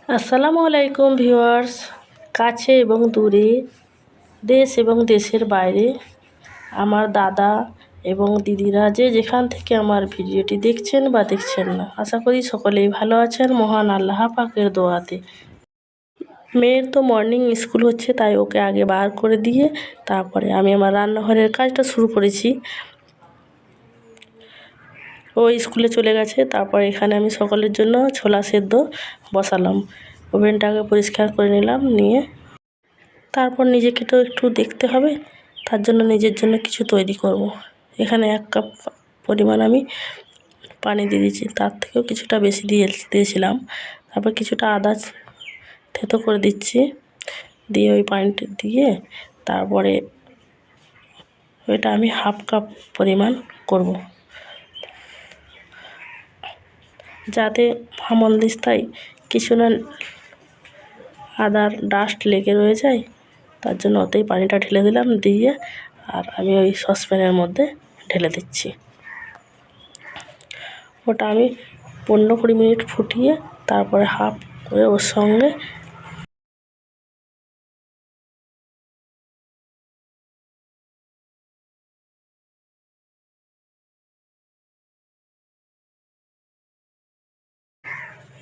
আসসালামু আলাইকুম ভিউয়ার্স। কাছে এবং দূরে, দেশ এবং দেশের বাইরে আমার দাদা এবং দিদিরা যে যেখান থেকে আমার ভিডিওটি দেখছেন বা দেখছেন না, আশা করি সকলেই ভালো আছেন মহান আল্লাহ পাকের দোয়াতে। মেয়ের তো মর্নিং স্কুল হচ্ছে, তাই ওকে আগে বার করে দিয়ে তারপরে আমি আমার রান্নাঘরের কাজটা শুরু করেছি। ও স্কুলে চলে গেছে। তারপর এখানে আমি সকলের জন্য ছোলা সেদ্ধ বসালাম। ওভেনটাকে পরিষ্কার করে নিলাম, নিয়ে তারপর নিজেকে তো একটু দেখতে হবে, তার জন্য নিজের জন্য কিছু তৈরি করব। এখানে 1 কাপ পরিমাণ আমি পানি দিয়ে দিয়েছি, তার থেকেও কিছুটা বেশি দিয়েছিলাম। তারপর কিছুটা আদা থেতো করে দিচ্ছি, দিয়ে ওই পানিটা দিয়ে তারপরে ওইটা আমি 1/2 কাপ পরিমাণ করব, যাতে হামলদিস্তায় কিছু না আদার ডাস্ট লেগে রয়ে যায়। তার জন্য ওতেই পানিটা ঢেলে দিলাম, দিয়ে আর আমি ওই সসপ্যানের মধ্যে ঢেলে দিচ্ছি। ওটা আমি 15-20 মিনিট ফুটিয়ে তারপরে হাফ করে ওর সঙ্গে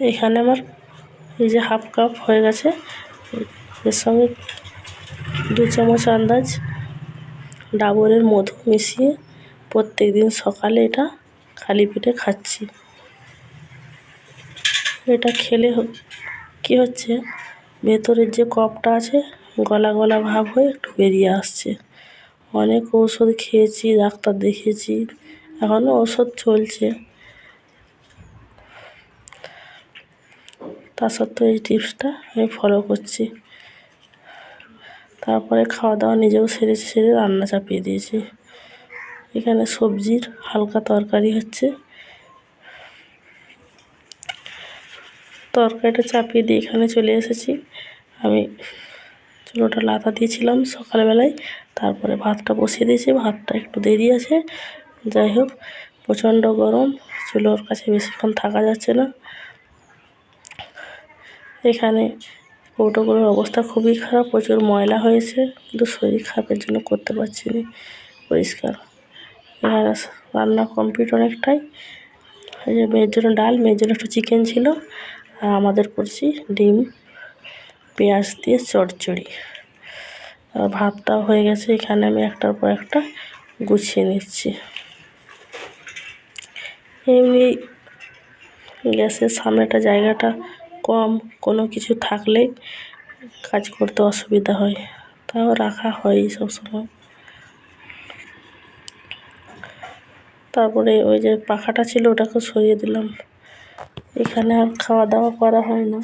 এখানে আমার এই যে 1/2 কাপ হয়ে গেছে, এর সঙ্গে 2 চামচ আন্দাজ ডাবরের মধু মিশিয়ে প্রত্যেক দিন সকালে এটা খালি পেটে খাচ্ছি। এটা খেলে কী হচ্ছে, ভেতরের যে কফটা আছে গলা গলা ভাব হয়ে একটু বেরিয়ে আসছে। অনেক ঔষধ খেয়েছি, ডাক্তার দেখিয়েছি, এখনও ওষুধ চলছে। তা সত্ত্বেও এই টিপসটা আমি ফলো করছি। তারপরে খাওয়া দাওয়া নিজেও সেরে রান্না চাপিয়ে দিয়েছি। এখানে সবজির হালকা তরকারি হচ্ছে, তরকারিটা চাপিয়ে দিয়ে এখানে চলে এসেছি। আমি চুলোটা লাথা দিয়েছিলাম সকালবেলায়, তারপরে ভাতটা বসিয়ে দিয়েছি। ভাতটা একটু দেরি আছে, যাই হোক প্রচণ্ড গরম, চুলোর কাছে বেশিক্ষণ থাকা যাচ্ছে না। এখানে কৌটোগুলোর অবস্থা খুবই খারাপ, প্রচুর ময়লা হয়েছে, কিন্তু শরীর খারাপের জন্য করতে পারছি না পরিষ্কার। এখানে রান্না কমপ্লিট অনেকটাই। এই যে মেয়ের জন্য ডাল, মেয়ের জন্য একটু চিকেন ছিল, আর আমাদের করছি ডিম পেঁয়াজ দিয়ে চচ্চড়ি। আর ভাতটাও হয়ে গেছে, এখানে আমি একটার পর একটা গুছিয়ে নিচ্ছি। এমনি গ্যাসের সামনেটা জায়গাটা কম, কোনো কিছু থাকলে কাজ করতে অসুবিধা হয়, তাও রাখা হয় সবসময়। তারপরে ওই যে পাখাটা ছিল ওটাকে সরিয়ে দিলাম। এখানে আর খাওয়া দাওয়া করা হয় না।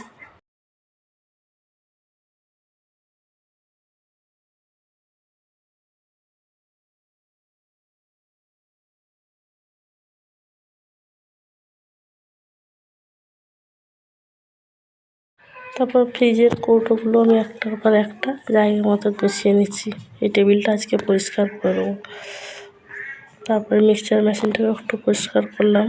তারপর ফ্রিজের কৌটোগুলো আমি একটার পর একটা জায়গা মতো গুছিয়ে নিচ্ছি। এই টেবিলটা আজকে পরিষ্কার করে দেবো। তারপরে মিক্সচার মেশিনটাকে একটু পরিষ্কার করলাম।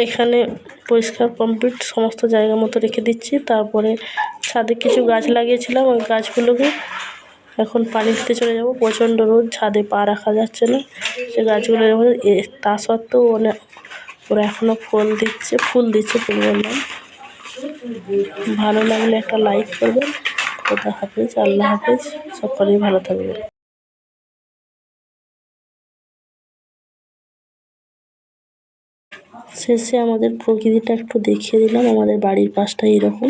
এখানে পরিষ্কার কমপ্লিট, সমস্ত জায়গা মতো রেখে দিচ্ছি। তারপরে ছাদে কিছু গাছ লাগিয়েছিলাম, ওই গাছগুলোকে এখন পানি দিতে চলে যাব। প্রচণ্ড রোদ, ছাদে পা রাখা যাচ্ছে না। সে গাছগুলো তা সত্ত্বেও ওরা এখনও ফুল দিচ্ছে। ফুল বললাম। ভালো লাগলে একটা লাইক করবেন। খোদা হাফেজ, আল্লাহ হাফেজ, সকলেই ভালো থাকবেন। শেষে আমাদের প্রকৃতিটা একটু দেখিয়ে দিলাম। আমাদের বাড়ির পাশটা এরকম।